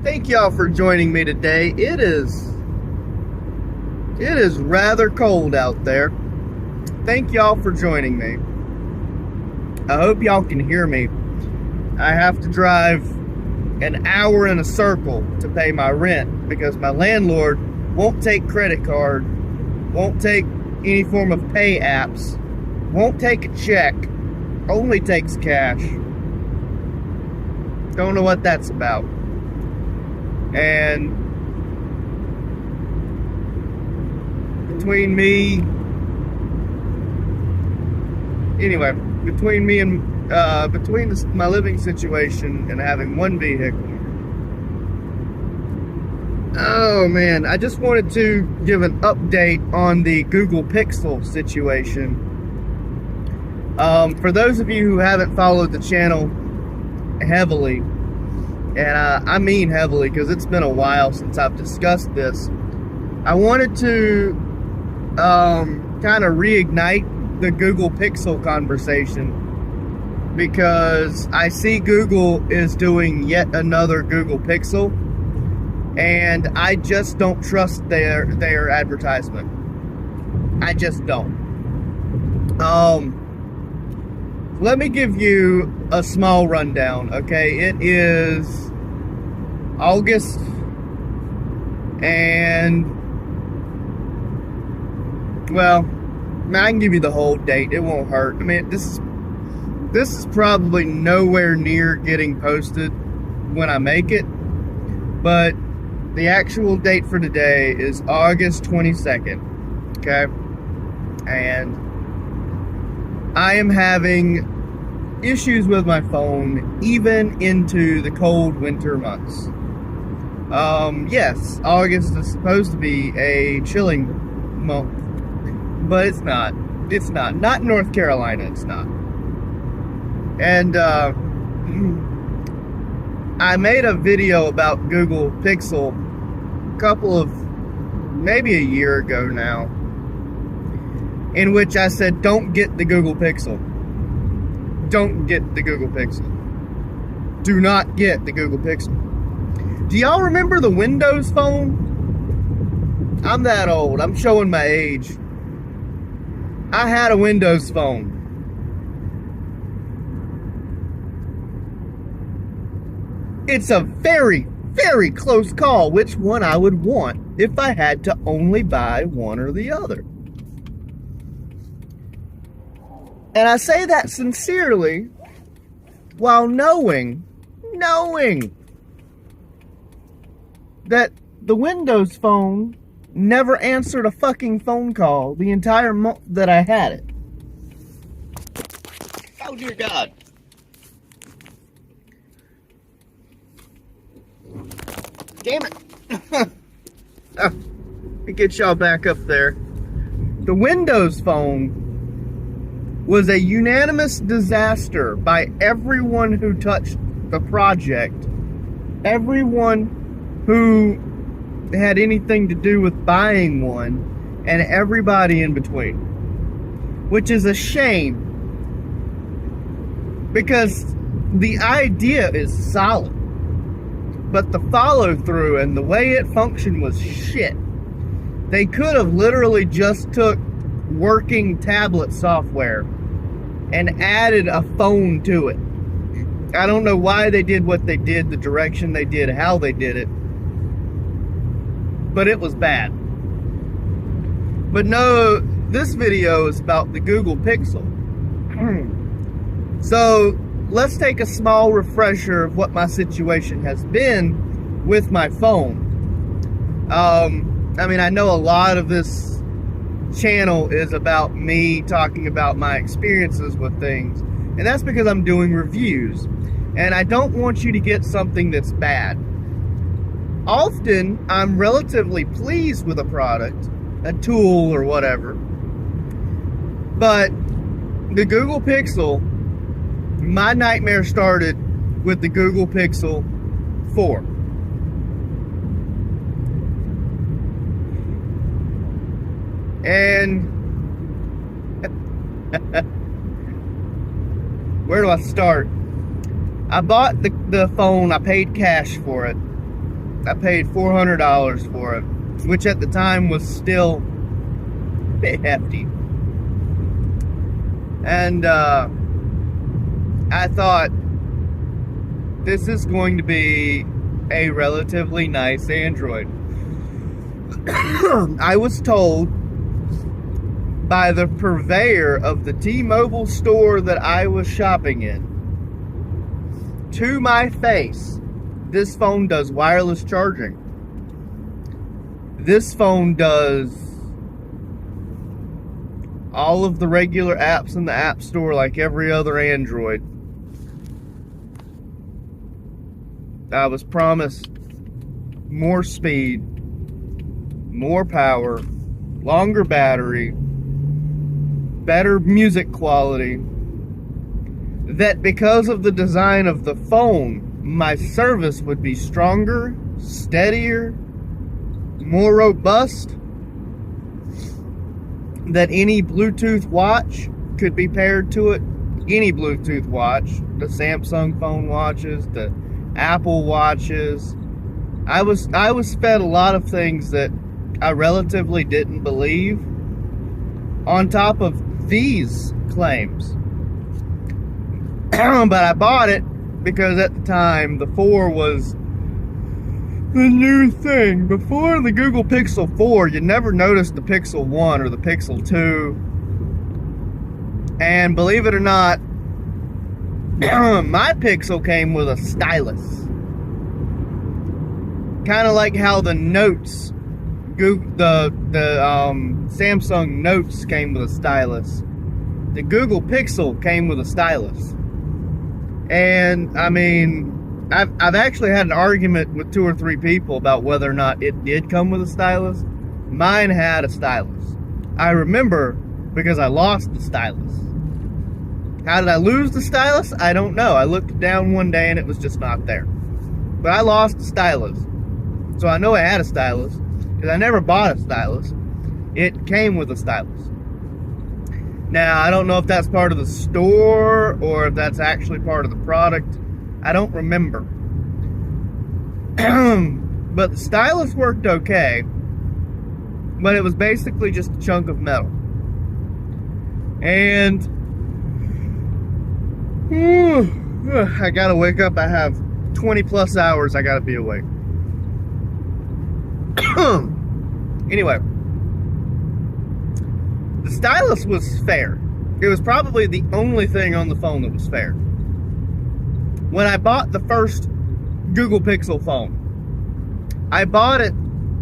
Thank y'all for joining me today. It is rather cold out there. Thank y'all for joining me. I hope y'all can hear me. I have to drive an hour in a circle to pay my rent because my landlord won't take credit card, won't take any form of pay apps, won't take a check, only takes cash. Don't know what that's about. And between me and my living situation and having one vehicle. Oh man, I just wanted to give an update on the Google Pixel situation. For those of you who haven't followed the channel heavily, and I mean heavily because it's been a while since I've discussed this, I wanted to kind of reignite the Google Pixel conversation because I see Google is doing yet another Google Pixel, and I just don't trust their advertisement. I just don't. Let me give you a small rundown, okay? It is August, and, well, I can give you the whole date. It won't hurt. I mean, this is probably nowhere near getting posted when I make it, but the actual date for today is August 22nd, okay? And I am having issues with my phone even into the cold winter months. Yes, August is supposed to be a chilling month, but it's not. It's not. Not in North Carolina, it's not. And I made a video about Google Pixel maybe a year ago now, in which I said, don't get the Google Pixel. Don't get the Google Pixel. Do not get the Google Pixel. Do y'all remember the Windows Phone? I'm that old. I'm showing my age. I had a Windows Phone. It's a very, very close call which one I would want if I had to only buy one or the other. And I say that sincerely while knowing that the Windows Phone never answered a fucking phone call the entire month that I had it. Oh dear God. Damn it. Let me get y'all back up there. The Windows Phone was a unanimous disaster by everyone who touched the project, everyone who had anything to do with buying one, and everybody in between. Which is a shame, because the idea is solid, but the follow-through and the way it functioned was shit. They could have literally just took working tablet software and added a phone to it. I don't know why they did what they did, the direction they did, how they did it, but it was bad. But no, this video is about the Google Pixel. So let's take a small refresher of what my situation has been with my phone. I mean, I know a lot of this channel is about me talking about my experiences with things, and that's because I'm doing reviews, and I don't want you to get something that's bad. Often I'm relatively pleased with a product, a tool or whatever, but the Google Pixel, my nightmare started with the Google Pixel 4. And where do I start? I bought the phone, I paid cash for it. I paid $400 for it, which at the time was still a bit hefty. And I thought, this is going to be a relatively nice Android. I was told by the purveyor of the T-Mobile store that I was shopping in, to my face, this phone does wireless charging. This phone does all of the regular apps in the App Store like every other Android. I was promised more speed, more power, longer battery, better music quality. That because of the design of the phone, my service would be stronger, steadier, more robust. That any Bluetooth watch could be paired to it. Any Bluetooth watch, the Samsung phone watches, the Apple watches. I was fed a lot of things that I relatively didn't believe, on top of these claims. But I bought it because at the time the 4 was the new thing. Before the Google Pixel 4, you never noticed the Pixel 1 or the Pixel 2. And believe it or not, my Pixel came with a stylus. Kind of like how the Notes, the Samsung Notes came with a stylus. The Google Pixel came with a stylus. And I mean, I've actually had an argument with 2 or 3 people about whether or not it did come with a stylus. Mine had a stylus. I remember because I lost the stylus. How did I lose the stylus? I don't know. I looked down one day and it was just not there. But I lost the stylus. So I know I had a stylus because I never bought a stylus. It came with a stylus. Now, I don't know if that's part of the store or if that's actually part of the product. I don't remember. But the stylus worked okay. But it was basically just a chunk of metal. And I gotta wake up. I have 20 plus hours I gotta be awake. Anyway, the stylus was fair. It was probably the only thing on the phone that was fair. When I bought the first Google Pixel phone, I bought it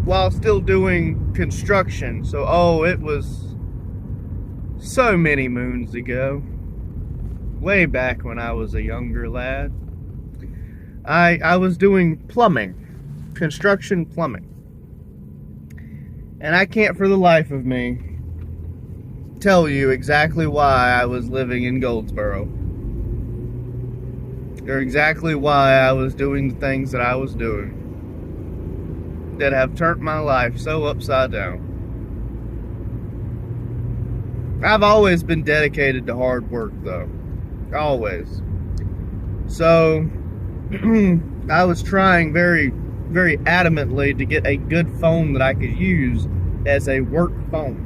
while still doing construction. So, it was so many moons ago. Way back when I was a younger lad. I was doing plumbing. Construction plumbing. And I can't for the life of me tell you exactly why I was living in Goldsboro. Or exactly why I was doing the things that I was doing. That have turned my life so upside down. I've always been dedicated to hard work though. Always. So, I was trying very, very adamantly to get a good phone that I could use as a work phone.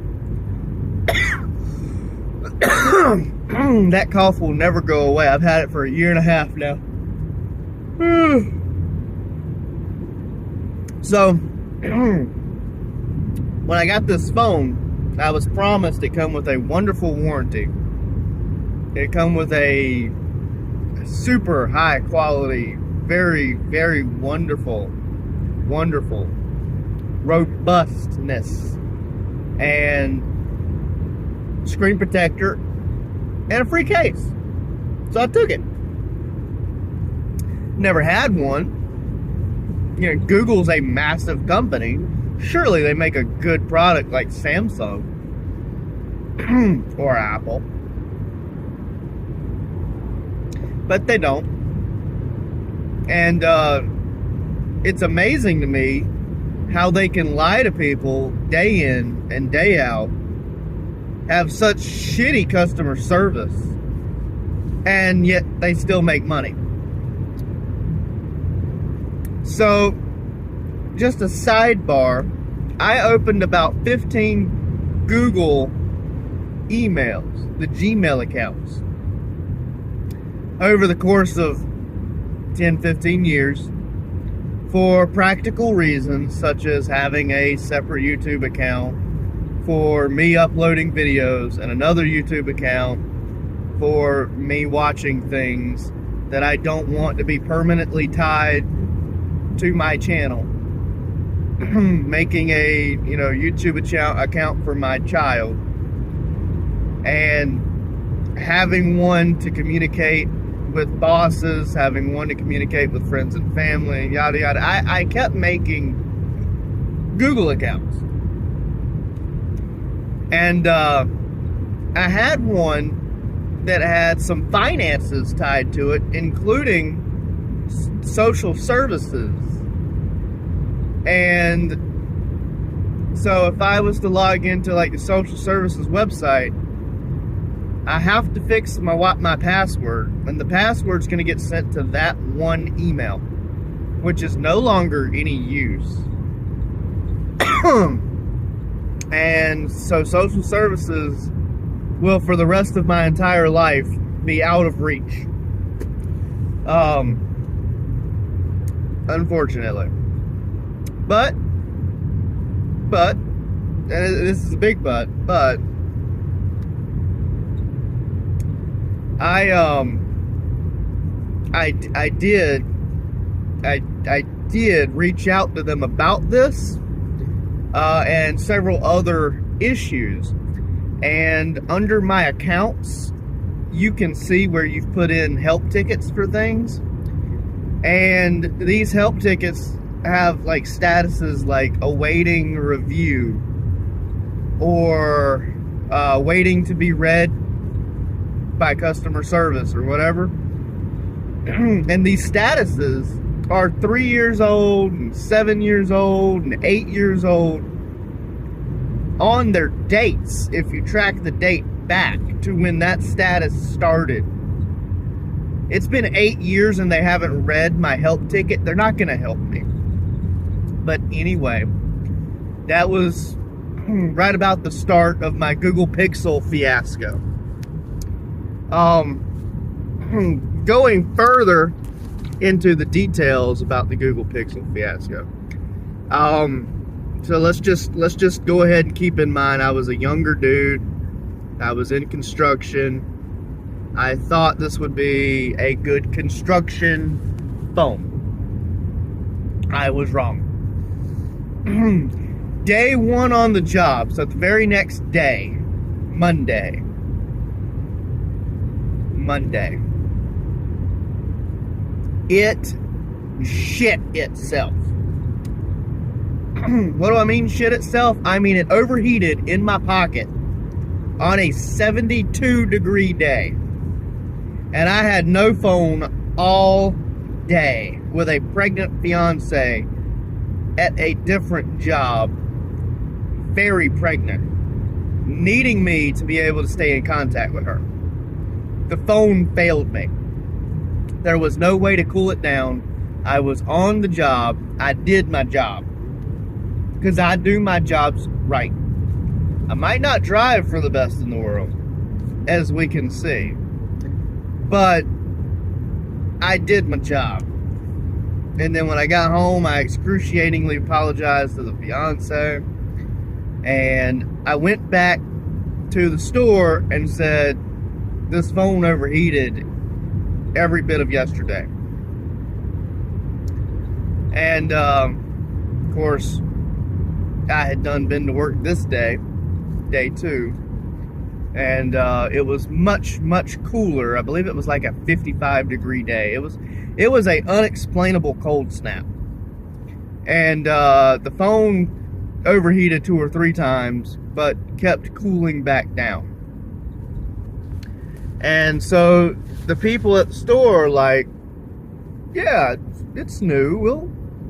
That cough will never go away. I've had it for 1.5 years now. So, when I got this phone, I was promised it come with a wonderful warranty. It come with a super high quality, very, very wonderful robustness and screen protector and a free case. So I took it. Never had one. You know, Google's a massive company. Surely they make a good product like Samsung or Apple. But they don't. And it's amazing to me how they can lie to people day in and day out, have such shitty customer service, and yet they still make money. So just a sidebar, I opened about 15 Google emails, the Gmail accounts, over the course of 10, 15 years for practical reasons, such as having a separate YouTube account for me uploading videos and another YouTube account for me watching things that I don't want to be permanently tied to my channel. Making a YouTube account for my child, and having one to communicate with bosses, having one to communicate with friends and family, yada yada. I kept making Google accounts, and I had one that had some finances tied to it, including social services. And so if I was to log into like the social services website, I have to fix my password, and the password's going to get sent to that one email, which is no longer any use. And so social services will, for the rest of my entire life, be out of reach. Unfortunately. But, and this is a big but I did reach out to them about this, and several other issues. And under my accounts, you can see where you've put in help tickets for things. And these help tickets have like statuses like awaiting review or waiting to be read by customer service or whatever. And these statuses are 3 years old and 7 years old and 8 years old on their dates, if you track the date back to when that status started. It's been 8 years and they haven't read my help ticket. They're not going to help me. But anyway, that was right about the start of my Google Pixel fiasco. Going further into the details about the Google Pixel fiasco. So let's just go ahead and keep in mind I was a younger dude. I was in construction. I thought this would be a good construction phone. I was wrong. Day one on the job, so the very next day, Monday, it shit itself. What do I mean shit itself? I mean it overheated in my pocket on a 72-degree day. And I had no phone all day with a pregnant fiance at a different job, very pregnant, needing me to be able to stay in contact with her. The phone failed me. There was no way to cool it down. I was on the job. I did my job, because I do my jobs right. I might not drive for the best in the world, as we can see, but I did my job. And then when I got home, I excruciatingly apologized to the fiance, and I went back to the store and said, this phone overheated every bit of yesterday. And of course, I had been to work this day, day two, and it was much cooler. I believe it was like a 55-degree day. It was a unexplainable cold snap, and the phone overheated 2 or 3 times, but kept cooling back down. And so the people at the store are like, yeah, it's new,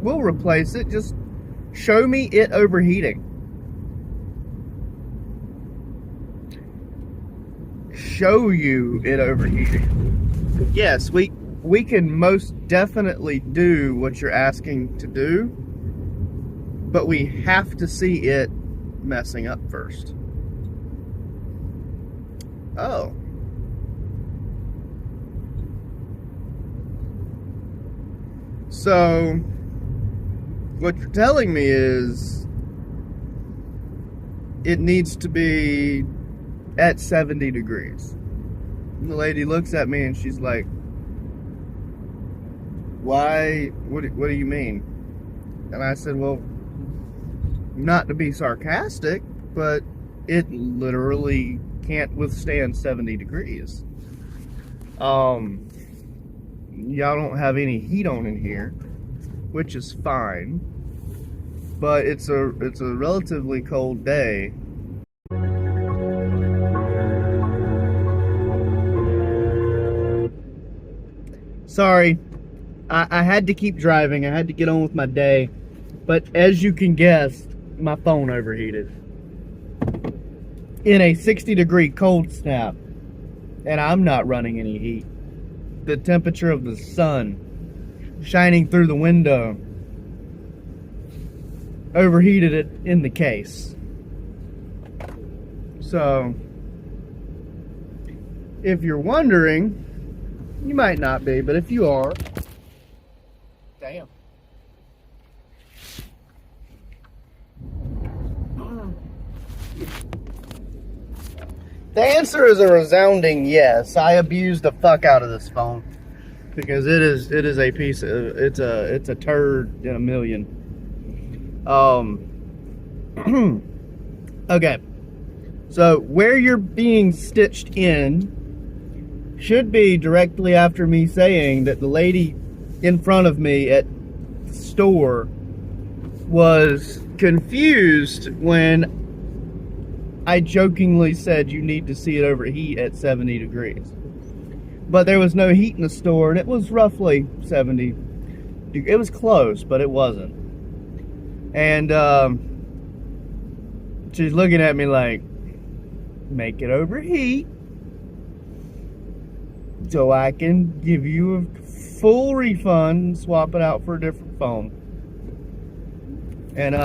we'll replace it, just show me it overheating. Show you it overheating. Yes, we can most definitely do what you're asking to do, but we have to see it messing up first. Oh. So, what you're telling me is it needs to be at 70 degrees. And the lady looks at me and she's like, why? What do you mean? And I said, well, not to be sarcastic, but it literally can't withstand 70 degrees. Y'all don't have any heat on in here, which is fine, but it's a relatively cold day. Sorry, I had to keep driving. I had to get on with my day, but as you can guess, my phone overheated in a 60-degree cold snap, and I'm not running any heat. The temperature of the sun shining through the window overheated it in the case. So, if you're wondering, you might not be, but if you are, damn. The answer is a resounding yes. I abuse the fuck out of this phone because it is a piece of it's a turd in a million. Okay. So where you're being stitched in should be directly after me saying that the lady in front of me at the store was confused when I jokingly said you need to see it overheat at 70 degrees. But there was no heat in the store, and it was roughly 70. It was close, but it wasn't. And she's looking at me like, make it overheat so I can give you a full refund and swap it out for a different phone. And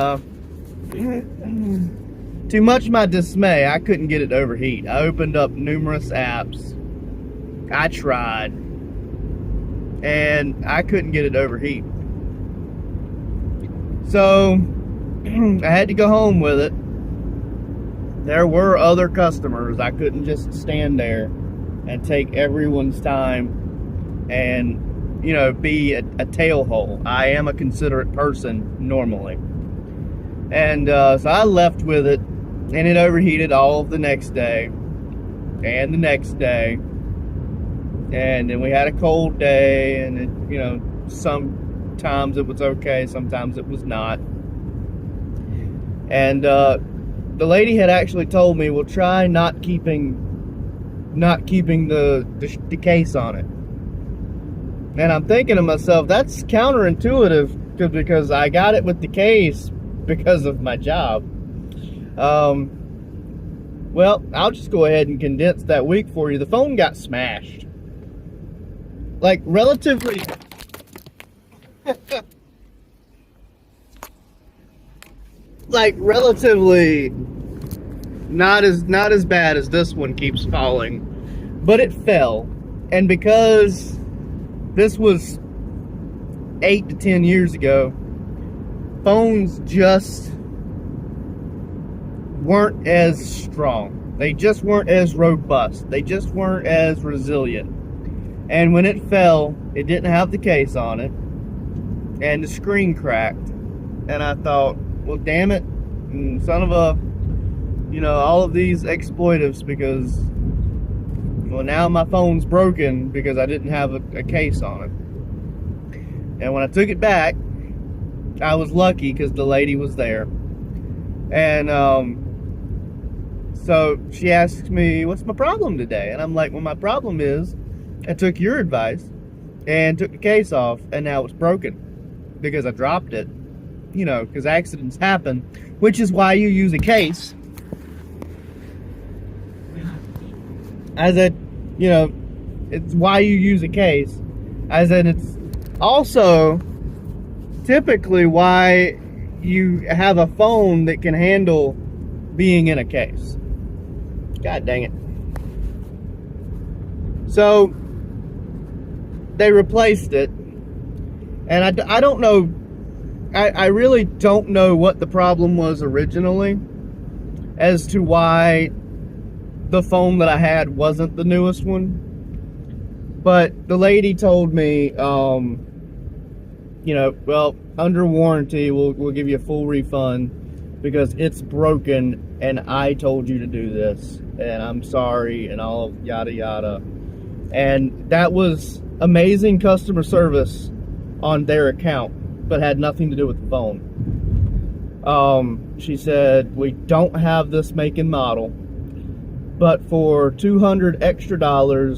to much of my dismay, I couldn't get it to overheat. I opened up numerous apps. I tried. And I couldn't get it to overheat. So, I had to go home with it. There were other customers. I couldn't just stand there and take everyone's time and, you know, be a tailhole. I am a considerate person normally. And so I left with it. And it overheated all of the next day, and the next day, and then we had a cold day, and it, you know, sometimes it was okay, sometimes it was not. And the lady had actually told me, well, try not keeping the case on it. And I'm thinking to myself, that's counterintuitive because I got it with the case because of my job. Well, I'll just go ahead and condense that week for you. The phone got smashed. Like, relatively... like, relatively... Not as bad as this one keeps falling. But it fell. And because this was 8 to 10 years ago, phones just weren't as strong. They just weren't as robust. They just weren't as resilient. And when it fell, it didn't have the case on it, and the screen cracked. And I thought, well, damn it, son of a, you know, all of these exploitives, because, well, now my phone's broken because I didn't have a case on it. And when I took it back, I was lucky because the lady was there. And so she asked me, what's my problem today? And I'm like, well, my problem is I took your advice and took the case off, and now it's broken because I dropped it. You know, because accidents happen, which is why you use a case. As a, you know, it's why you use a case. As in, it's also typically why you have a phone that can handle being in a case. God dang it. So they replaced it, and I don't know, I really don't know what the problem was originally as to why the phone that I had wasn't the newest one. But the lady told me, you know, well, under warranty, we'll give you a full refund because it's broken and I told you to do this and I'm sorry and all yada yada. And that was amazing customer service on their account, but had nothing to do with the phone. She said, we don't have this make and model, but for $200 extra,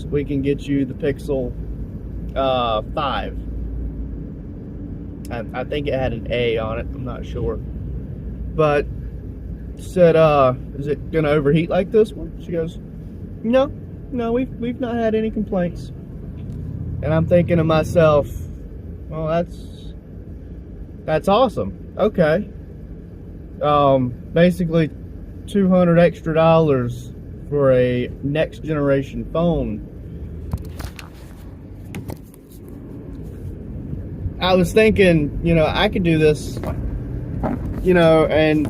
we can get you the Pixel 5. I think it had an A on it, I'm not sure. But said, is it gonna overheat like this one? She goes, no, we've not had any complaints. And I'm thinking to myself, well, that's awesome. Okay. Basically $200 extra for a next generation phone. I was thinking, you know, I could do this, you know, and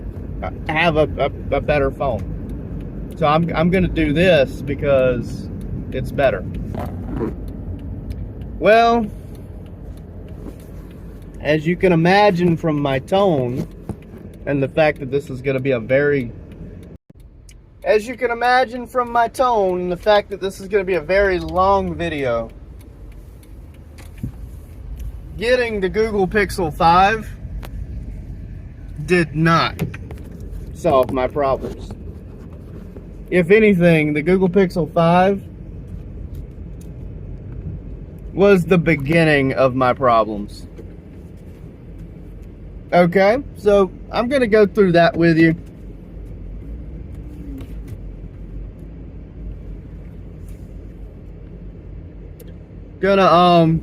have a better phone. So I'm gonna do this because it's better. Well, as you can imagine from my tone and the fact that this is gonna be a very long video, getting the Google Pixel 5 did not solve my problems. If anything, the Google Pixel 5 was the beginning of my problems. Okay, so I'm gonna go through that with you. Gonna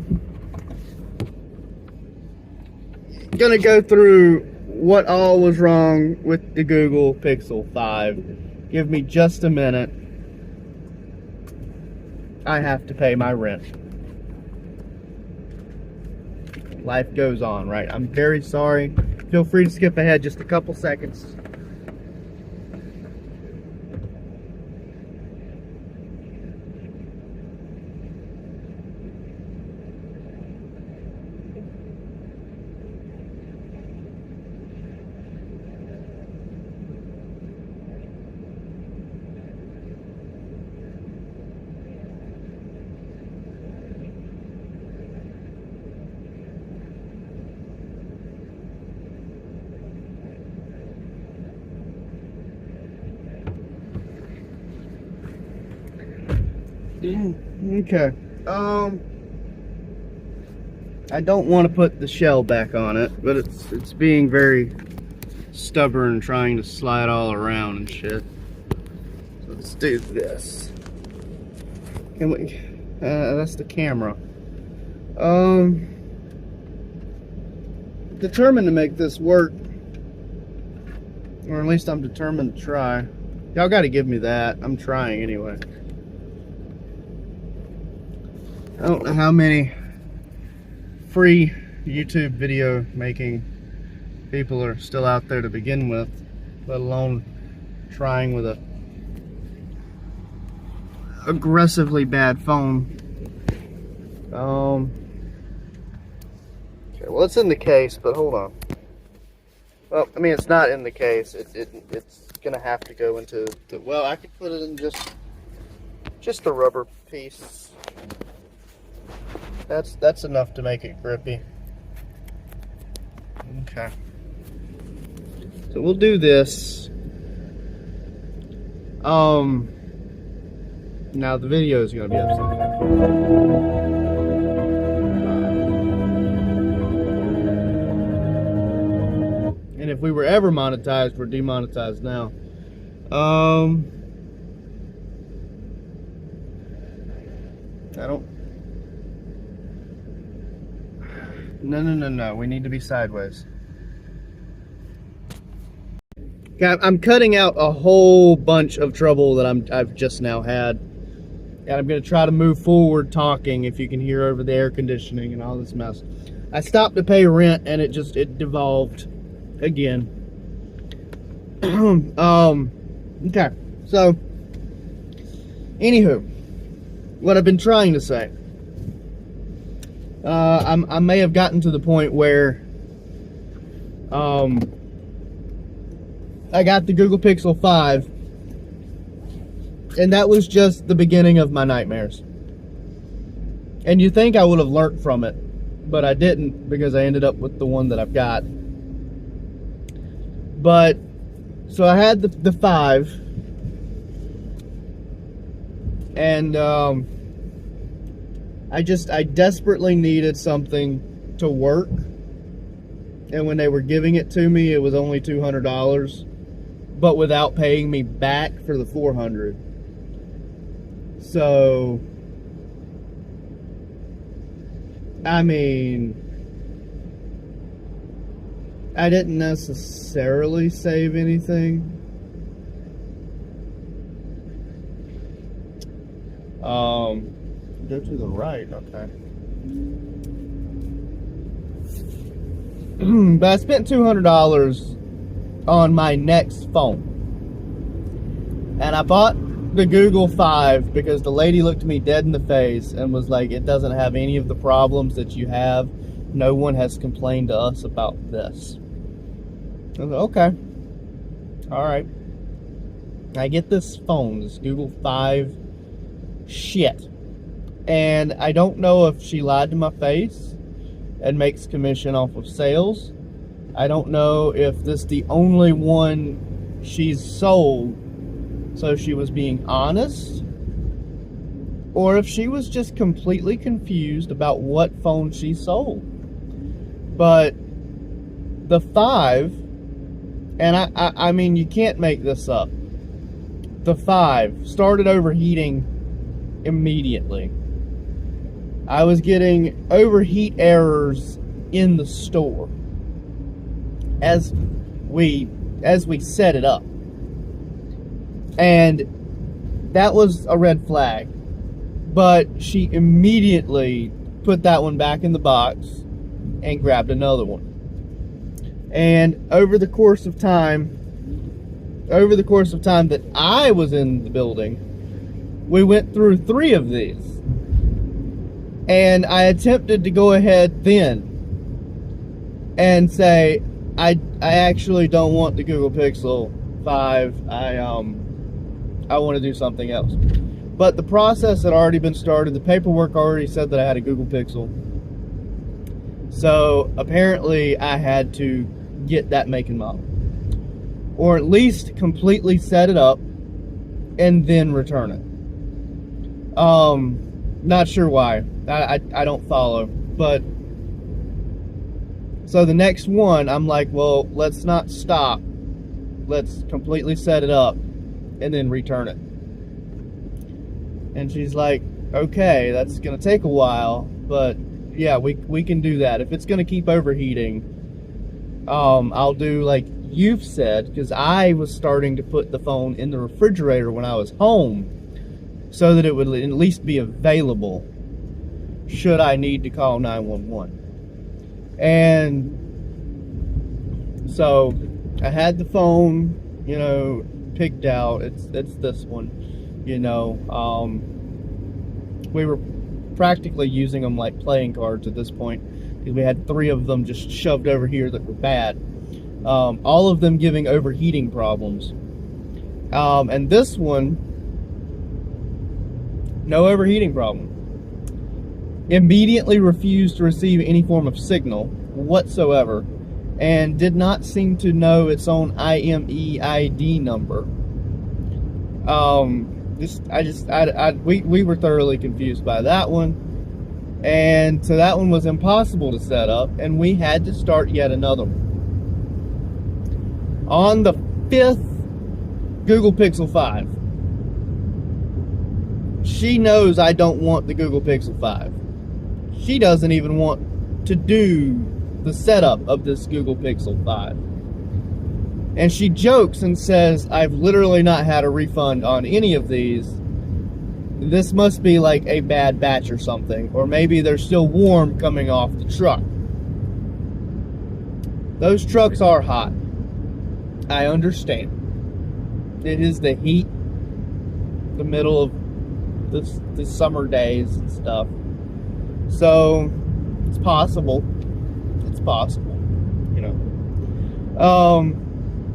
go through what all was wrong with the Google Pixel 5. Give me just a minute. I have to pay my rent. Life goes on, right? I'm very sorry. Feel free to skip ahead just a couple seconds. Okay. I don't want to put the shell back on it, but it's being very stubborn, trying to slide all around and shit. So let's do this. Can we? That's the camera. Determined to make this work, or at least I'm determined to try. Y'all got to give me that. I'm trying anyway. I don't know how many free YouTube video making people are still out there to begin with, let alone trying with a aggressively bad phone. Okay, well, it's in the case, but hold on. Well, I mean, it's not in the case. It's gonna have to go into well, I could put it in just the rubber piece. That's enough to make it grippy. Okay. So we'll do this. Now the video is gonna be upside down. And if we were ever monetized, we're demonetized now. I don't. No. We need to be sideways. I'm cutting out a whole bunch of trouble that I've just now had. And I'm going to try to move forward talking, if you can hear over the air conditioning and all this mess. I stopped to pay rent and it devolved again. Okay. So, anywho, what I've been trying to say. I may have gotten to the point where I got the Google Pixel 5, and that was just the beginning of my nightmares. And you think I would have learned from it, but I didn't, because I ended up with the one that I've got. But so I had the 5, and I desperately needed something to work. And when they were giving it to me, it was only $200, but without paying me back for the $400. So, I mean, I didn't necessarily save anything. Go to the right, okay. But I spent $200 on my next phone. And I bought the Google 5 because the lady looked me dead in the face and was like, it doesn't have any of the problems that you have. No one has complained to us about this. I was like, okay. Alright. I get this phone, this Google 5 shit. And I don't know if she lied to my face and makes commission off of sales. I don't know if this is the only one she's sold, so she was being honest, or if she was just completely confused about what phone she sold. But the 5, and I mean, you can't make this up. The 5 started overheating immediately. I was getting overheat errors in the store as we set it up. And that was a red flag. But she immediately put that one back in the box and grabbed another one. And over the course of time that I was in the building, we went through 3 of these. And I attempted to go ahead then and say, I actually don't want the Google Pixel 5. I want to do something else. But the process had already been started. The paperwork already said that I had a Google Pixel. So apparently I had to get that make and model. Or at least completely set it up and then return it. Not sure why. I don't follow. But so the next one, I'm like, well, let's not stop. Let's completely set it up and then return it. And she's like, okay, that's gonna take a while, but yeah, we can do that. If it's gonna keep overheating, I'll do like you've said, because I was starting to put the phone in the refrigerator when I was home so that it would at least be available should I need to call 911. And so I had the phone, you know, picked out. It's this one, you know. We were practically using them like playing cards at this point, because we had 3 of them just shoved over here that were bad. All of them giving overheating problems. And this one, no overheating problem. Immediately refused to receive any form of signal whatsoever, and did not seem to know its own IMEID number. We were thoroughly confused by that one, and so that one was impossible to set up, and we had to start yet another one. On the 5th Google Pixel 5, she knows I don't want the Google Pixel 5. She doesn't even want to do the setup of this Google Pixel 5. And she jokes and says, I've literally not had a refund on any of these. This must be like a bad batch or something. Or maybe they're still warm coming off the truck. Those trucks are hot. I understand. It is the heat, the middle of the summer days and stuff. So, it's possible. It's possible, you know.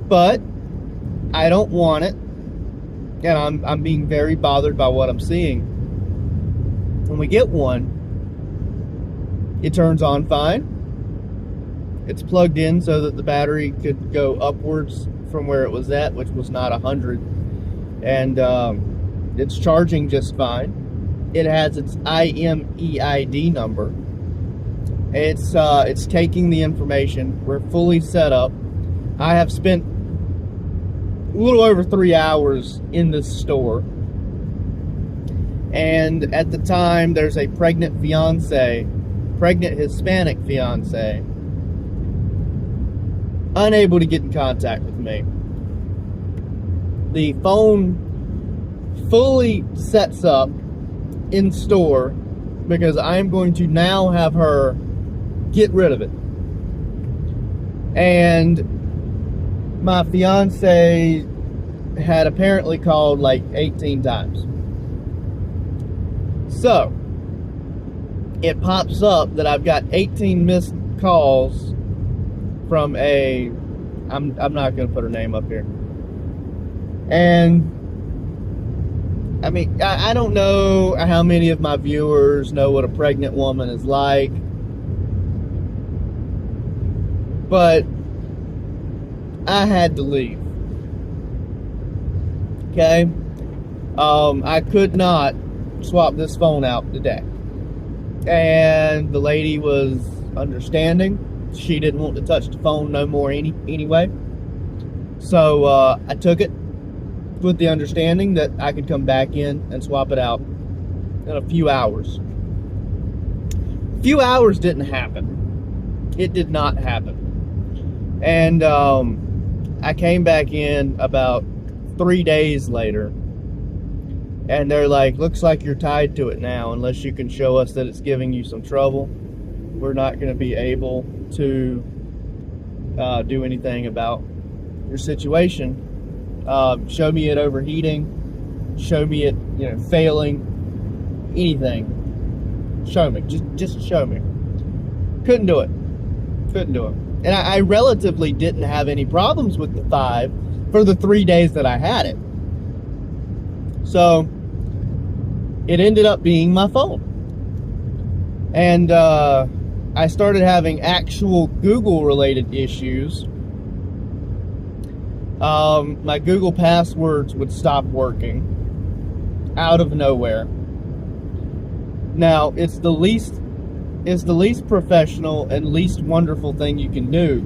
But I don't want it. And I'm being very bothered by what I'm seeing. When we get one, it turns on fine. It's plugged in so that the battery could go upwards from where it was at, which was not 100. And it's charging just fine. It has its IMEID number. It's taking the information. We're fully set up. I have spent a little over 3 hours in this store. And at the time, there's a pregnant Hispanic fiance, unable to get in contact with me. The phone fully sets up in store because I'm going to now have her get rid of it. And my fiance had apparently called like 18 times. So, it pops up that I've got 18 missed calls from I'm not going to put her name up here. And, I mean, I don't know how many of my viewers know what a pregnant woman is like. But I had to leave. Okay? I could not swap this phone out today. And the lady was understanding. She didn't want to touch the phone no more anyway. So I took it with the understanding that I could come back in and swap it out in a few hours. A few hours didn't happen. It did not happen. And I came back in about 3 days later, and they're like, looks like you're tied to it now. Unless you can show us that it's giving you some trouble, we're not going to be able to do anything about your situation. Show me it overheating, show me it, failing, anything. Show me, just show me. Couldn't do it. And I relatively didn't have any problems with the 5 for the 3 days that I had it. So, it ended up being my phone. And I started having actual Google-related issues. My Google passwords would stop working out of nowhere. Now, it's the least professional and least wonderful thing you can do.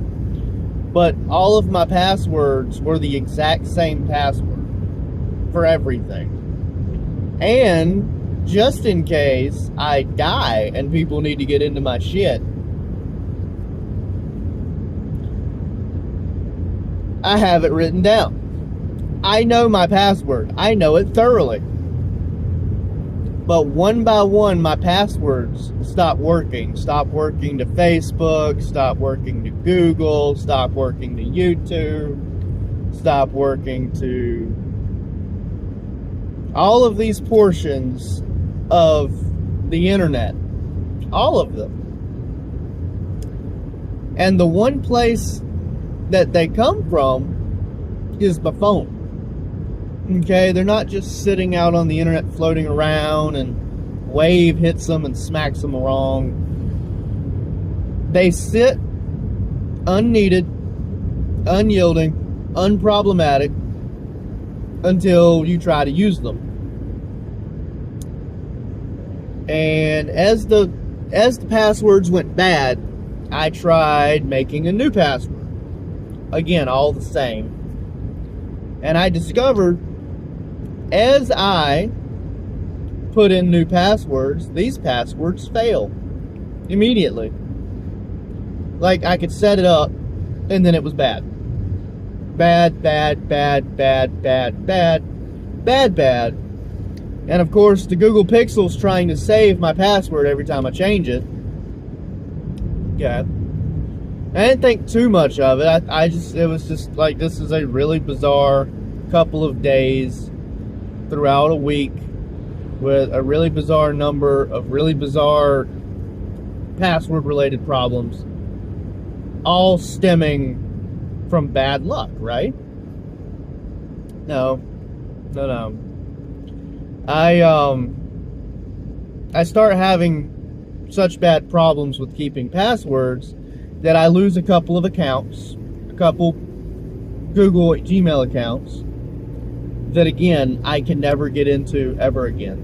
But all of my passwords were the exact same password for everything. And just in case I die and people need to get into my shit, I have it written down. I know my password. I know it thoroughly. But one by one, my passwords stopped working. Stopped working to Facebook, stopped working to Google, stopped working to YouTube, stopped working to all of these portions of the internet. All of them. And the one place that they come from is my phone. Okay, they're not just sitting out on the internet floating around and wave hits them and smacks them wrong. They sit unneeded, unyielding, unproblematic until you try to use them. And as the passwords went bad, I tried making a new password. Again, all the same. And I discovered as I put in new passwords, these passwords fail immediately. Like I could set it up and then it was bad. bad, bad, bad, bad, bad, bad, bad, bad. And of course, the Google Pixel's trying to save my password every time I change it. Yeah. I didn't think too much of it. It was just like, this is a really bizarre couple of days throughout a week with a really bizarre number of really bizarre password-related problems, all stemming from bad luck, right? No. I start having such bad problems with keeping passwords that I lose a couple of accounts, a couple Google Gmail accounts, that again, I can never get into ever again.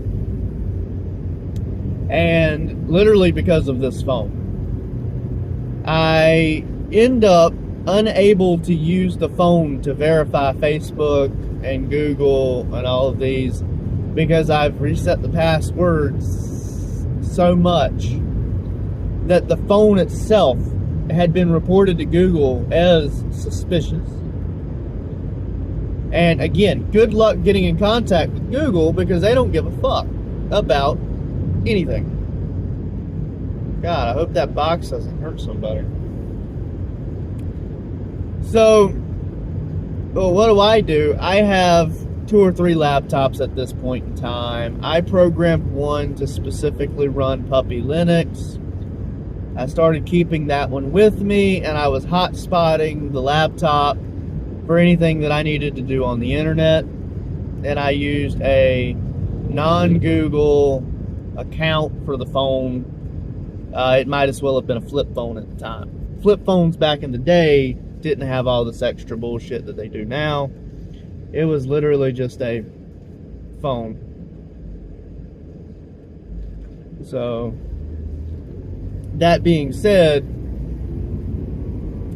And literally because of this phone, I end up unable to use the phone to verify Facebook and Google and all of these because I've reset the passwords so much that the phone itself had been reported to Google as suspicious. And again, good luck getting in contact with Google because they don't give a fuck about anything. God, I hope that box doesn't hurt somebody. So, well, what do? I have 2 or 3 laptops at this point in time. I programmed one to specifically run Puppy Linux. I started keeping that one with me, and I was hotspotting the laptop for anything that I needed to do on the internet. And I used a non-Google account for the phone. It might as well have been a flip phone at the time. Flip phones back in the day didn't have all this extra bullshit that they do now. It was literally just a phone. So, that being said,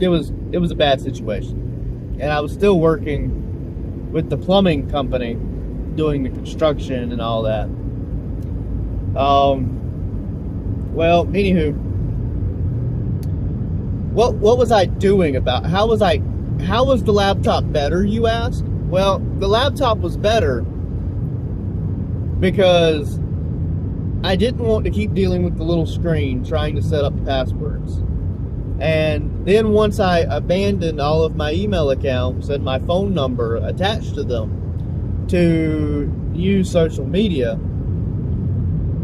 it was a bad situation. And I was still working with the plumbing company doing the construction and all that. Well, anywho, what was I doing about? How was the laptop better, you ask? Well, the laptop was better because I didn't want to keep dealing with the little screen trying to set up passwords. And then once I abandoned all of my email accounts and my phone number attached to them to use social media,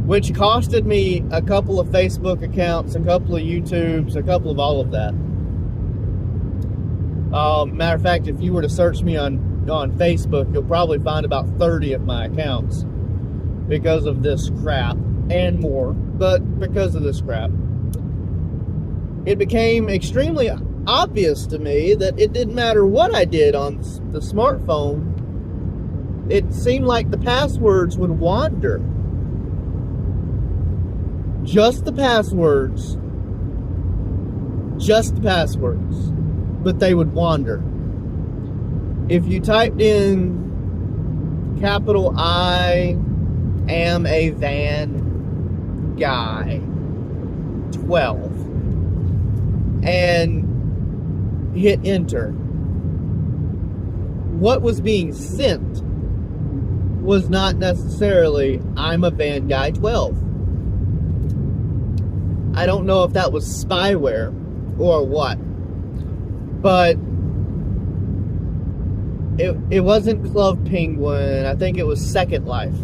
which costed me a couple of Facebook accounts, a couple of YouTubes, a couple of all of that. Matter of fact, if you were to search me on Facebook, you'll probably find about 30 of my accounts because of this crap and more, but because of this crap. It became extremely obvious to me that it didn't matter what I did on the smartphone. It seemed like the passwords would wander. Just the passwords. But they would wander. If you typed in capital I am a van guy 12 and hit enter, what was being sent was not necessarily I'm a van guy 12. I don't know if that was spyware or what, but it wasn't Club Penguin. I think it was Second Life.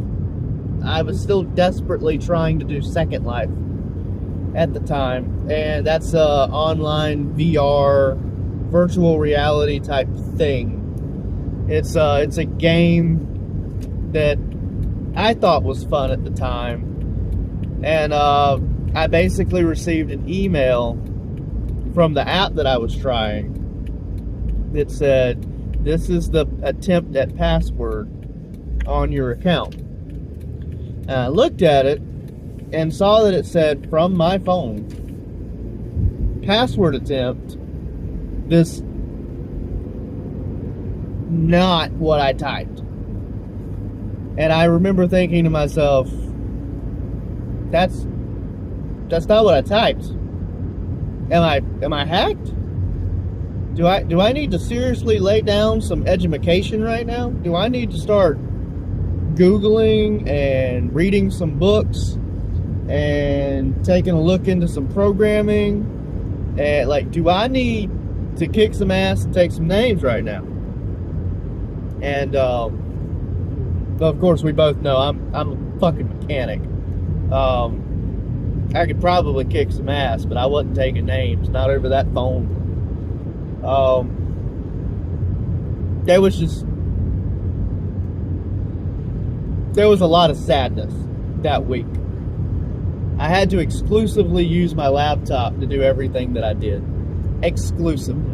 I was still desperately trying to do Second Life at the time, and that's a online VR virtual reality type thing. It's a game that I thought was fun at the time, and I basically received an email from the app that I was trying that said, this is the attempt at password on your account. And I looked at it and saw that it said, from my phone, password attempt, this not what I typed. And I remember thinking to myself, that's not what I typed. Am I hacked? Do I need to seriously lay down some education right now? Do I need to start Googling and reading some books and taking a look into some programming? And like, do I need to kick some ass and take some names right now? And of course, we both know I'm a fucking mechanic. I could probably kick some ass, but I wasn't taking names, not over that phone. There was a lot of sadness that week. I had to exclusively use my laptop to do everything that I did. Exclusively.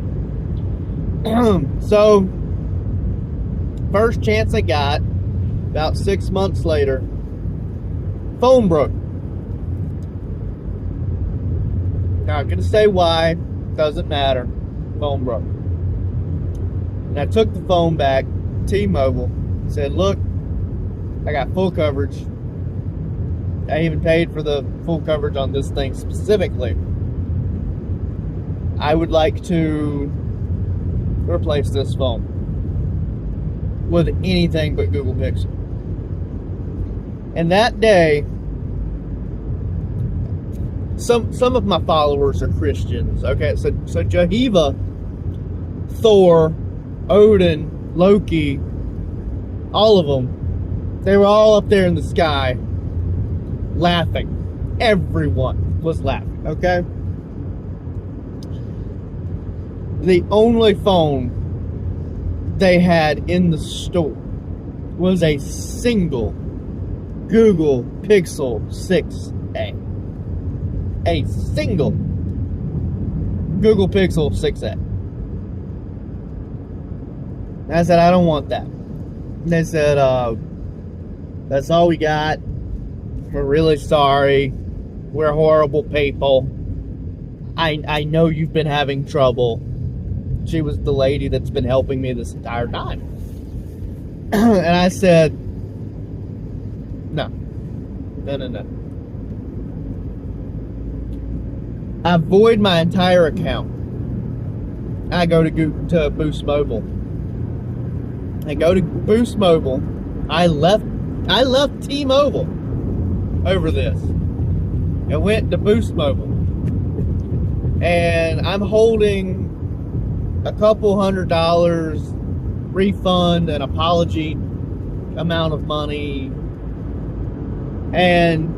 So, first chance I got, about 6 months later, phone broke. Not gonna say why, doesn't matter. Phone broke. And I took the phone back, T-Mobile, said, look, I got full coverage. I even paid for the full coverage on this thing specifically. I would like to replace this phone with anything but Google Pixel. And that day, some of my followers are Christians. Okay, so Jehovah, Thor, Odin, Loki, all of them, they were all up there in the sky laughing. Everyone was laughing, okay? The only phone they had in the store was a single Google Pixel 6a. A single Google Pixel 6a. I said, I don't want that. They said, that's all we got. We're really sorry. We're horrible people. I know you've been having trouble. She was the lady that's been helping me this entire time. And I said, no. I void my entire account. I go to Boost Mobile. I go to Boost Mobile. I left T-Mobile over this. I went to Boost Mobile. And I'm holding a couple $100 refund and apology amount of money. And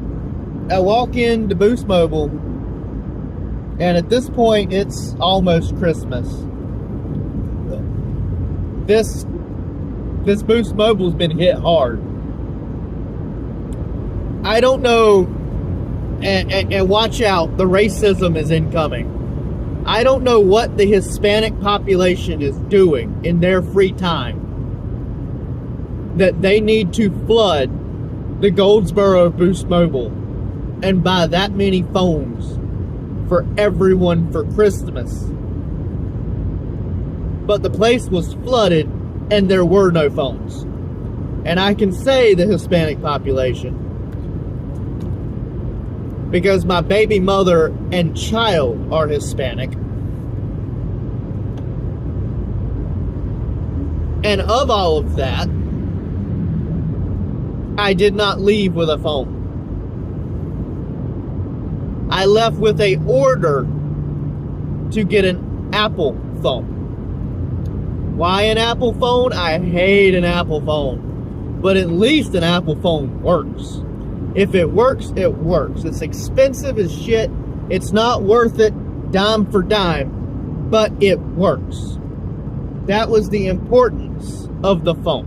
I walk into Boost Mobile, and at this point it's almost Christmas. This Boost Mobile's been hit hard. I don't know, and watch out, the racism is incoming. I don't know what the Hispanic population is doing in their free time that they need to flood the Goldsboro Boost Mobile and buy that many phones for everyone for Christmas. But the place was flooded and there were no phones. And I can say the Hispanic population because my baby mother and child are Hispanic. And of all of that, I did not leave with a phone. I left with a order to get an Apple phone. Why an Apple phone? I hate an Apple phone. But at least an Apple phone works. If it works, it works. It's expensive as shit. It's not worth it dime for dime. But it works. That was the importance of the phone.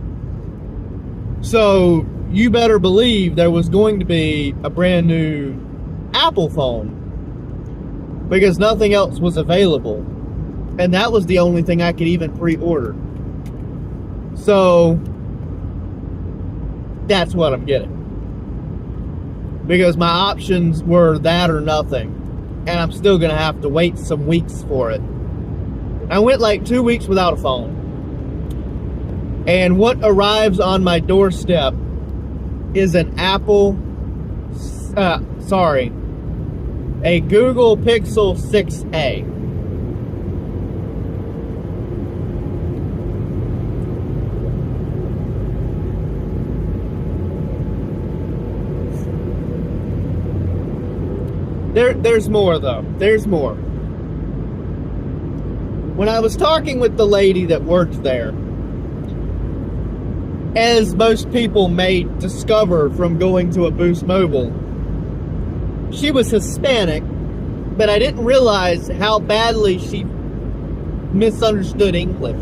So you better believe there was going to be a brand new Apple phone because nothing else was available. And that was the only thing I could even pre-order. So that's what I'm getting. Because my options were that or nothing. And I'm still going to have to wait some weeks for it. I went like 2 weeks without a phone. And what arrives on my doorstep is an a Google Pixel 6a. There's more, though. There's more. When I was talking with the lady that worked there, as most people may discover from going to a Boost Mobile, she was Hispanic, but I didn't realize how badly she misunderstood English.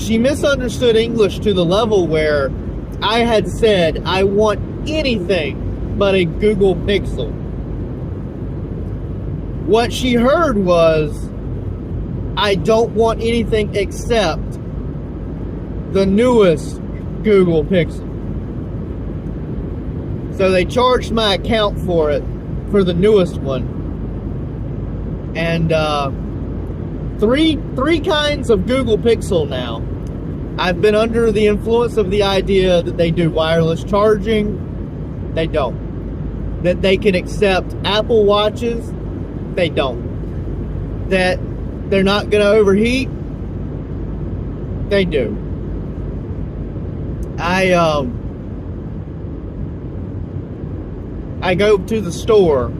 She misunderstood English to the level where I had said, I want anything but a Google Pixel. What she heard was, I don't want anything except the newest Google Pixel. So they charged my account for it, for the newest one. And three kinds of Google Pixel now. I've been under the influence of the idea that they do wireless charging. They don't. That they can accept Apple Watches. They don't. That they're not going to overheat. They do. I go to the store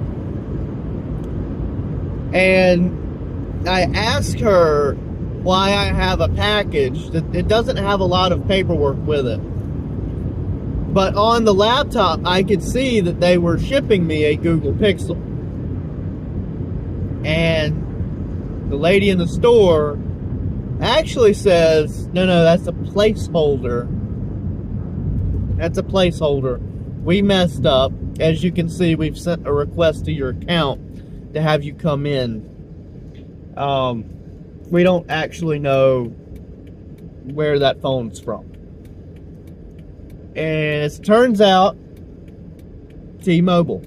and I ask her why I have a package that it doesn't have a lot of paperwork with it. But on the laptop, I could see that they were shipping me a Google Pixel. And the lady in the store actually says, no, that's a placeholder. That's a placeholder. We messed up. As you can see, we've sent a request to your account to have you come in. We don't actually know where that phone's from. And it turns out, T-Mobile.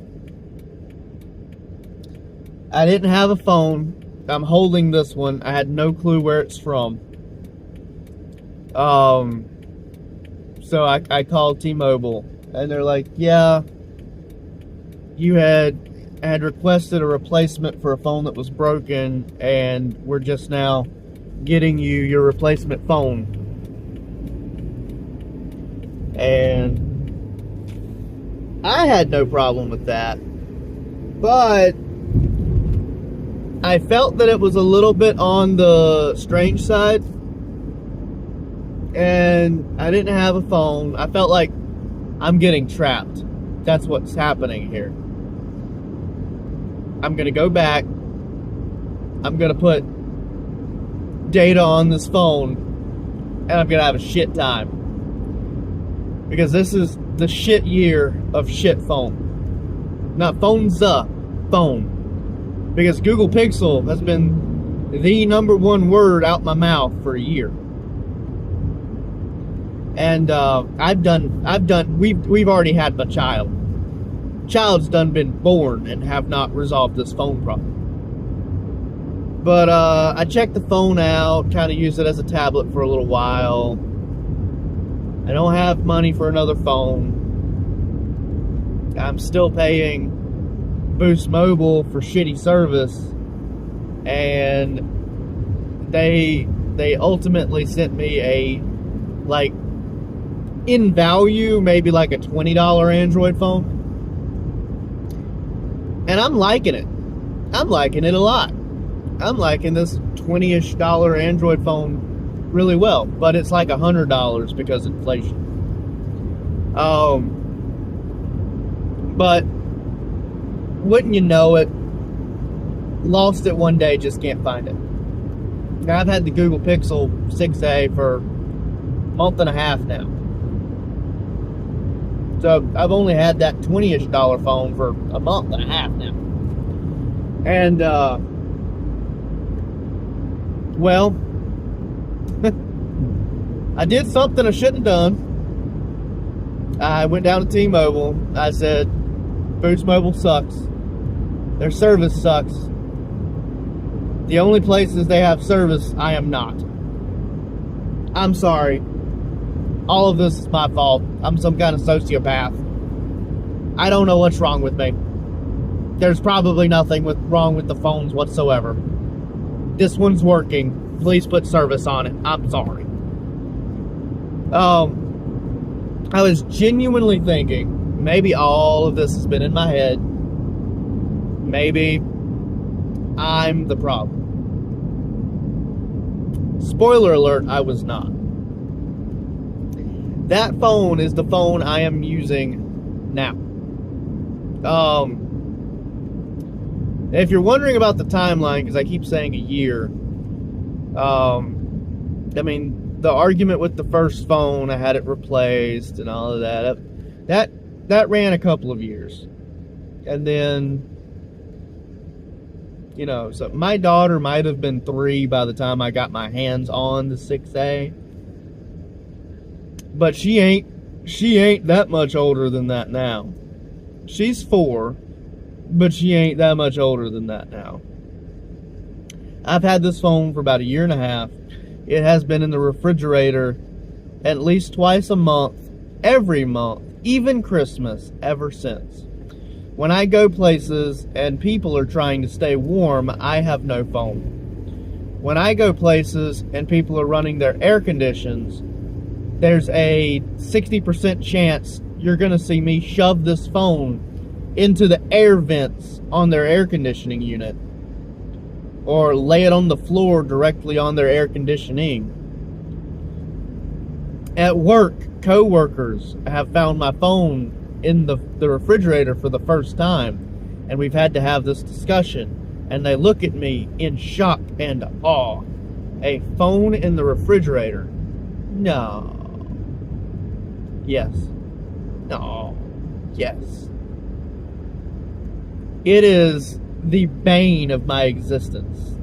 I didn't have a phone. I'm holding this one. I had no clue where it's from. So I called T-Mobile, and they're like, yeah, you had requested a replacement for a phone that was broken, and we're just now getting you your replacement phone. And I had no problem with that, but I felt that it was a little bit on the strange side, and I didn't have a phone. I felt like I'm getting trapped. That's what's happening here. I'm going to go back. I'm going to put data on this phone, and I'm going to have a shit time. Because this is the shit year of shit phone. Not phones, phone. Because Google Pixel has been the #1 word out my mouth for a year. And we've already had my child. Child's done been born and have not resolved this phone problem. But I checked the phone out, kind of used it as a tablet for a little while. I don't have money for another phone. I'm still paying Boost Mobile for shitty service, and they ultimately sent me a, like, in value, maybe like a $20 Android phone. And I'm liking it. I'm liking it a lot. I'm liking this $20-ish Android phone really well, but it's like $100 because of inflation. But wouldn't you know it, lost it one day, just can't find it. Now, I've had the Google Pixel 6a for a month and a half now. So I've only had that $20-ish phone for a month and a half now. And, well, I did something I shouldn't have done. I went down to T-Mobile. I said, Boost Mobile sucks. Their service sucks. The only places they have service, I am not. I'm sorry. All of this is my fault. I'm some kind of sociopath. I don't know what's wrong with me. There's probably nothing wrong with the phones whatsoever. This one's working. Please put service on it. I'm sorry. I was genuinely thinking maybe all of this has been in my head. Maybe I'm the problem. Spoiler alert, I was not. That phone is the phone I am using now. If you're wondering about the timeline, because I keep saying a year, I mean, the argument with the first phone, I had it replaced and all of that ran a couple of years. And then, you know, so my daughter might have been 3 by the time I got my hands on the 6A. But she ain't that much older than that now. She's 4, but she ain't that much older than that now. I've had this phone for about a year and a half. It has been in the refrigerator at least twice a month, every month, even Christmas, ever since. When I go places and people are trying to stay warm, I have no phone. When I go places and people are running their air conditions, there's a 60% chance you're going to see me shove this phone into the air vents on their air conditioning unit, or lay it on the floor directly on their air conditioning. At work, co-workers have found my phone in the refrigerator for the first time, and we've had to have this discussion, and they look at me in shock and awe. A phone in the refrigerator? No. Yes. No. Yes. It is the bane of my existence.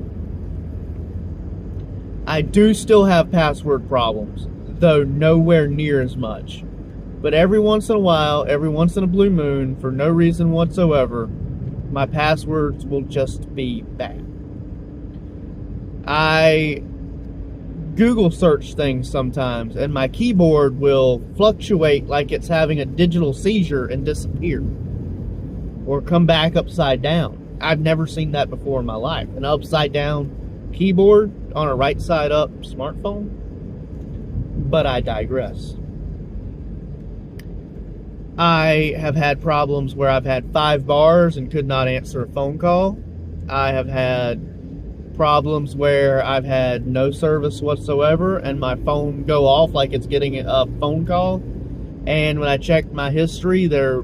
I do still have password problems, though nowhere near as much. But every once in a while, every once in a blue moon, for no reason whatsoever, my passwords will just be bad. I Google search things sometimes, and my keyboard will fluctuate like it's having a digital seizure and disappear. Or come back upside down. I've never seen that before in my life. An upside down keyboard on a right side up smartphone. But I digress. I have had problems where I've had 5 bars and could not answer a phone call. I have had problems where I've had no service whatsoever and my phone go off like it's getting a phone call. And when I checked my history, there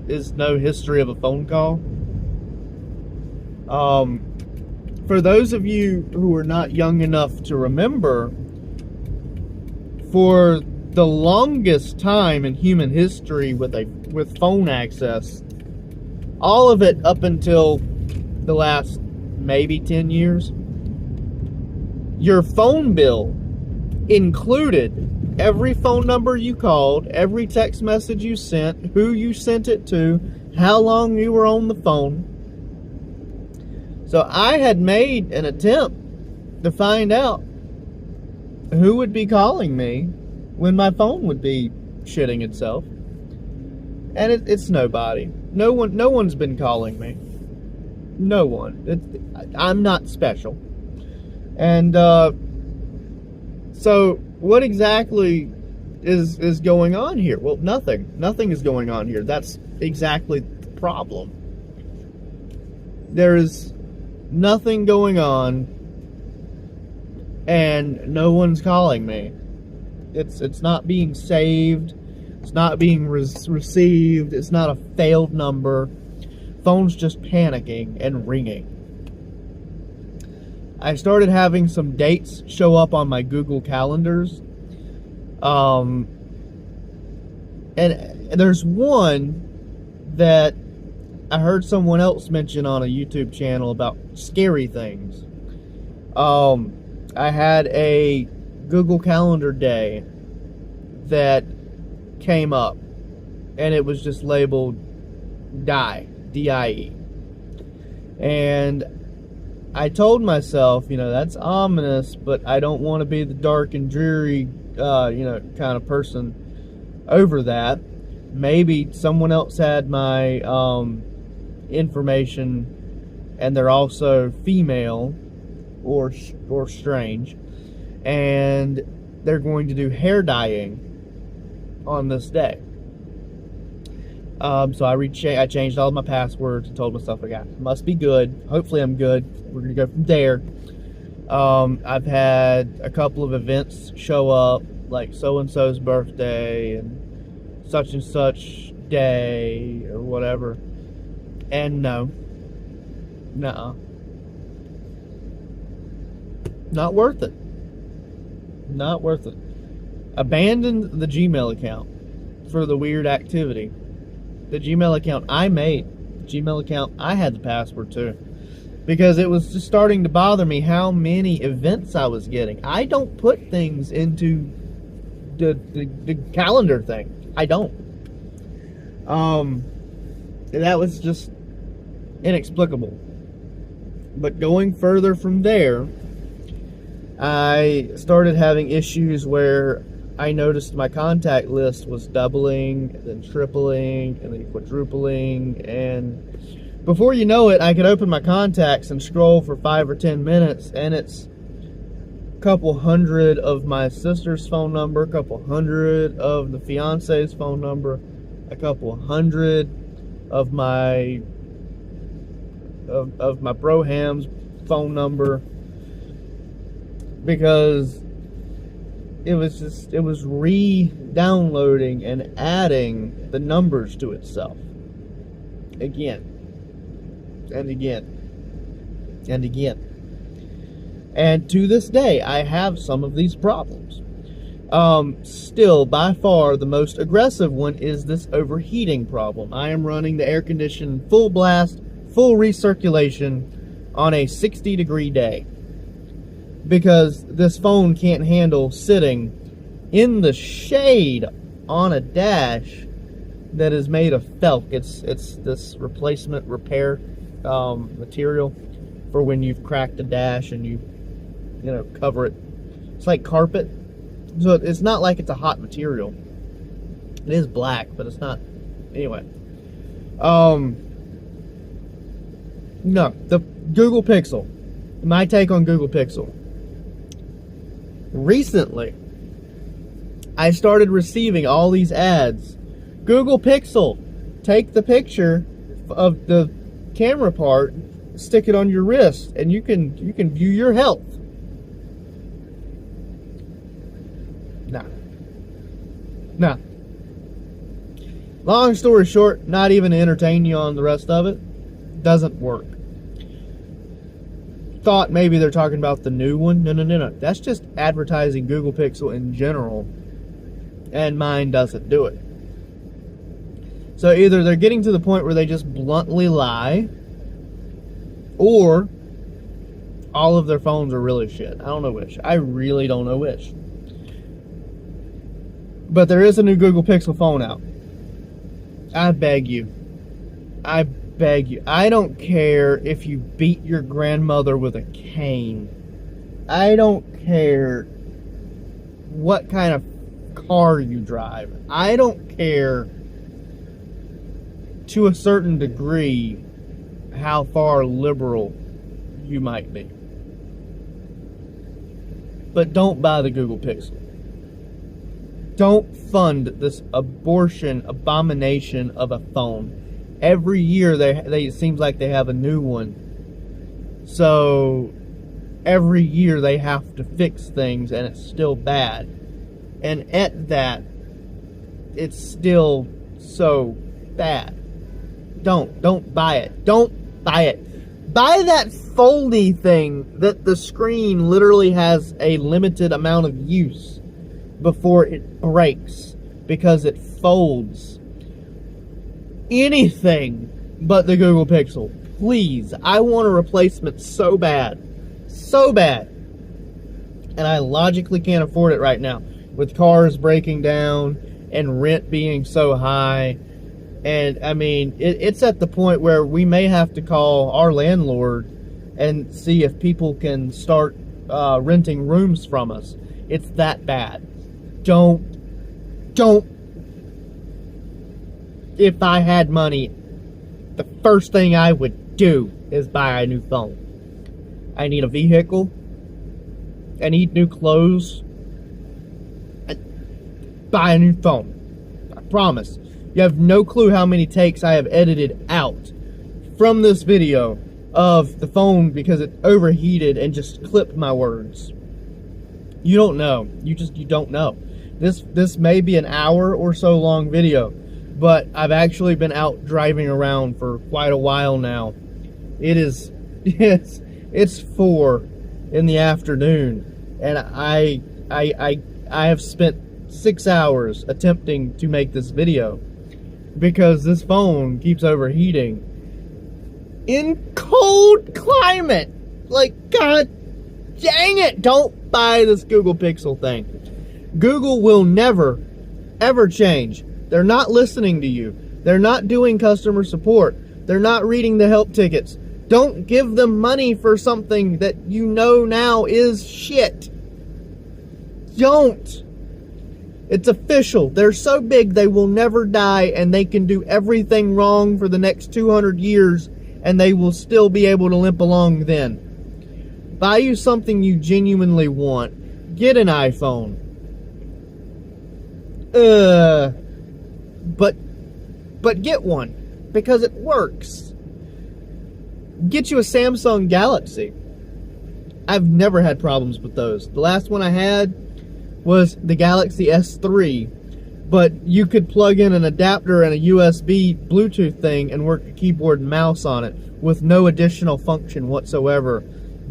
is no history of a phone call. For those of you who are not young enough to remember, for the longest time in human history with phone access, all of it up until the last maybe 10 years, your phone bill included every phone number you called, every text message you sent, who you sent it to, how long you were on the phone. So I had made an attempt to find out who would be calling me when my phone would be shitting itself. And it's nobody. No one's been calling me. No one. I'm not special. And so what exactly is going on here? Well, nothing. Nothing is going on here. That's exactly the problem. There is nothing going on, and no one's calling me. It's not being saved. It's not being received. It's not a failed number. Phone's just panicking and ringing. I started having some dates show up on my Google calendars. And there's one that I heard someone else mention on a YouTube channel about scary things. I had a Google Calendar day that came up, and it was just labeled DIE, D-I-E. And I told myself, that's ominous, but I don't want to be the dark and dreary, kind of person over that. Maybe someone else had my information, and they're also female or strange, and they're going to do hair dyeing on this day. So I changed all of my passwords and told myself, I must be good. Hopefully I'm good. We're going to go from there. I've had a couple of events show up, like so-and-so's birthday and such day or whatever. And no. Nuh-uh. Not worth it. Not worth it. Abandoned the Gmail account for the weird activity. The Gmail account I made, the Gmail account I had the password to, because it was just starting to bother me how many events I was getting. I don't put things into the calendar thing. I don't. That was just inexplicable. But going further from there, I started having issues where I noticed my contact list was doubling, then tripling, and then quadrupling, and before you know it, I could open my contacts and scroll for 5 or 10 minutes, and it's a couple hundred of my sister's phone number, a couple hundred of the fiance's phone number, a couple hundred of my broham's phone number, because it was re-downloading and adding the numbers to itself again and again and again. And to this day, I have some of these problems. Still, by far, the most aggressive one is this overheating problem. I am running the air condition full blast, full recirculation on a 60-degree day, because this phone can't handle sitting in the shade on a dash that is made of felt. It's this replacement repair material for when you've cracked a dash and you cover it. It's like carpet, so it's not like it's a hot material. It is black, but it's not. Anyway, no, the Google Pixel. My take on Google Pixel. Recently, I started receiving all these ads. Google Pixel, take the picture of the camera part, stick it on your wrist, and you can view your health. Nah. Long story short, not even to entertain you on the rest of it, doesn't work. Thought maybe they're talking about the new one. No. That's just advertising Google Pixel in general, and mine doesn't do it. So either they're getting to the point where they just bluntly lie, or all of their phones are really shit. I don't know which. I really don't know which. But there is a new Google Pixel phone out. I beg you. I don't care if you beat your grandmother with a cane. I don't care what kind of car you drive. I don't care, to a certain degree, how far liberal you might be. But don't buy the Google Pixel. Don't fund this abortion abomination of a phone. Every year it seems like they have a new one. So every year they have to fix things, and it's still bad. And at that, it's still so bad. Don't buy it. Don't buy it. Buy that foldy thing that the screen literally has a limited amount of use before it breaks, because it folds. Anything but the Google Pixel. Please. I want a replacement so bad. So bad. And I logically can't afford it right now, with cars breaking down and rent being so high. And I mean, it's at the point where we may have to call our landlord and see if people can start renting rooms from us. It's that bad. Don't. If I had money, the first thing I would do is buy a new phone. I need a vehicle. I need new clothes. Buy a new phone. I promise. You have no clue how many takes I have edited out from this video of the phone because it overheated and just clipped my words. You don't know. You don't know. This may be an hour or so long video, but I've actually been out driving around for quite a while now. It's 4 in the afternoon, and I have spent 6 hours attempting to make this video because this phone keeps overheating in cold climate. Like, God dang it, don't buy this Google Pixel thing. Google will never, ever change. They're not listening to you. They're not doing customer support. They're not reading the help tickets. Don't give them money for something that you know now is shit. Don't. It's official. They're so big they will never die, and they can do everything wrong for the next 200 years, and they will still be able to limp along then. Buy you something you genuinely want. Get an iPhone. But get one, because it works. Get you a Samsung Galaxy. I've never had problems with those. The last one I had was the Galaxy S3, but you could plug in an adapter and a USB Bluetooth thing and work a keyboard and mouse on it with no additional function whatsoever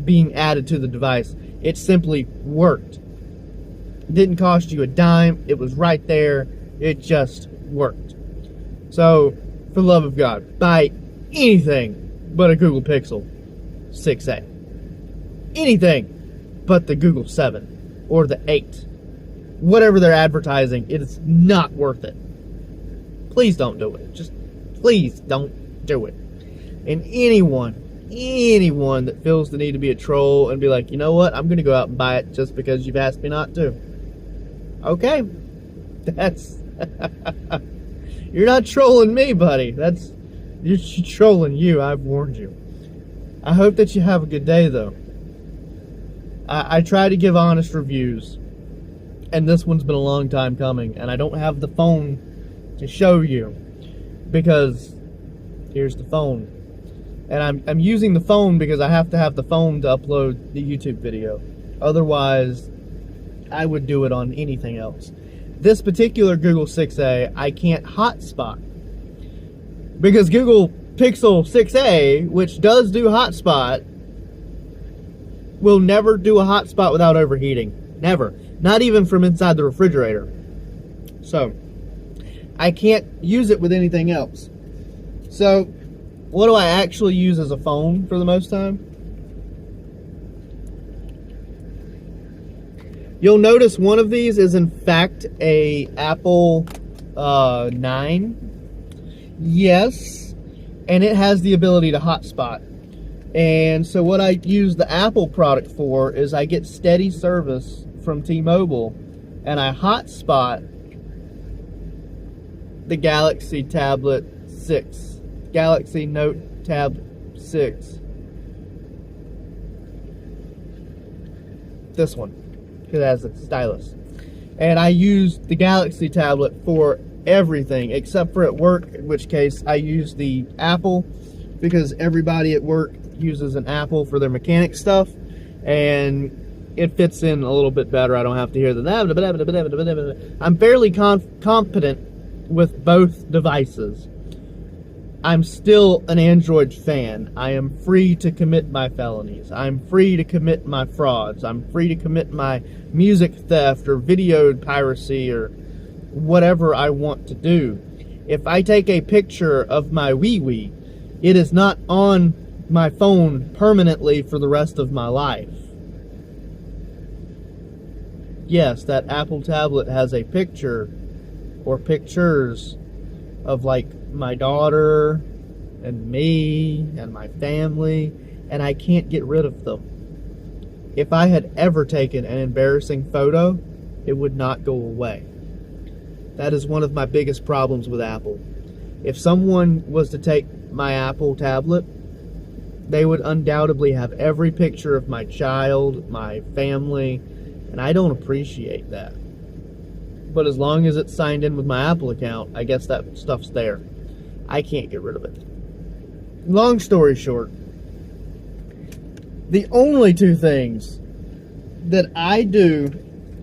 being added to the device. It simply worked. It didn't cost you a dime. It was right there. It just worked. So, for the love of God, buy anything but a Google Pixel 6a. Anything but the Google 7 or the 8. Whatever they're advertising, it is not worth it. Please don't do it. Just please don't do it. And anyone that feels the need to be a troll and be like, you know what, I'm going to go out and buy it just because you've asked me not to. Okay. That's... You're not trolling me, buddy. You're trolling you. I've warned you. I hope that you have a good day, though. I try to give honest reviews, and this one's been a long time coming, and I don't have the phone to show you because here's the phone. And I'm using the phone because I have to have the phone to upload the YouTube video. Otherwise, I would do it on anything else. This particular Google 6a, I can't hotspot. Because Google Pixel 6a, which does do hotspot, will never do a hotspot without overheating. Never. Not even from inside the refrigerator. So, I can't use it with anything else. So, what do I actually use as a phone for the most time? You'll notice one of these is in fact a Apple 9. Yes, and it has the ability to hotspot. And so what I use the Apple product for is I get steady service from T-Mobile, and I hotspot the Galaxy Tablet 6, Galaxy Note Tab 6. This one. It has a stylus. And I use the Galaxy tablet for everything except for at work, in which case I use the Apple because everybody at work uses an Apple for their mechanic stuff, and it fits in a little bit better. I don't have to hear the I'm fairly competent with both devices. I'm still an Android fan. I am free to commit my felonies. I'm free to commit my frauds. I'm free to commit my music theft or video piracy or whatever I want to do. If I take a picture of my wee-wee, it is not on my phone permanently for the rest of my life. Yes, that Apple tablet has a picture or pictures of like my daughter and me and my family, and I can't get rid of them. If I had ever taken an embarrassing photo, it would not go away. That is one of my biggest problems with Apple. If someone was to take my Apple tablet, they would undoubtedly have every picture of my child, my family, and I don't appreciate that. but as long as it's signed in with my Apple account, I guess that stuff's there. I can't get rid of it. Long story short, the only two things that I do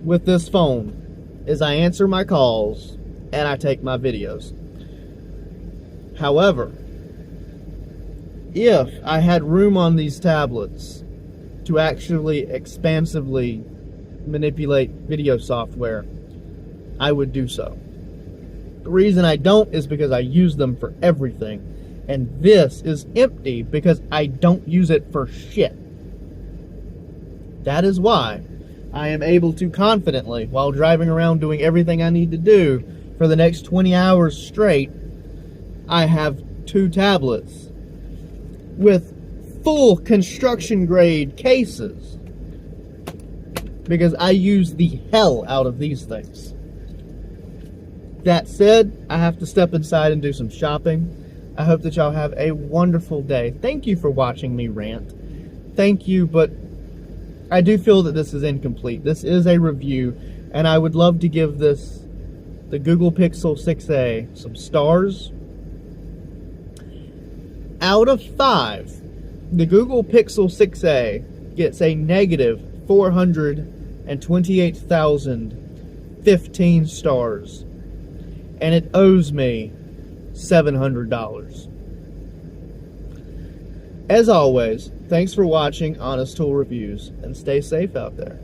with this phone is I answer my calls and I take my videos. However, if I had room on these tablets to actually expansively manipulate video software, I would do so. The reason I don't is because I use them for everything, and this is empty because I don't use it for shit. That is why I am able to confidently, while driving around doing everything I need to do for the next 20 hours straight, I have two tablets with full construction grade cases because I use the hell out of these things. That said, I have to step inside and do some shopping. I hope that y'all have a wonderful day. Thank you for watching me rant. Thank you, but I do feel that this is incomplete. This is a review, and I would love to give this, the Google Pixel 6a, some stars. Out of 5, the Google Pixel 6a gets a negative 428,015 stars, and it owes me $700. As always, thanks for watching Honest Tool Reviews, and stay safe out there.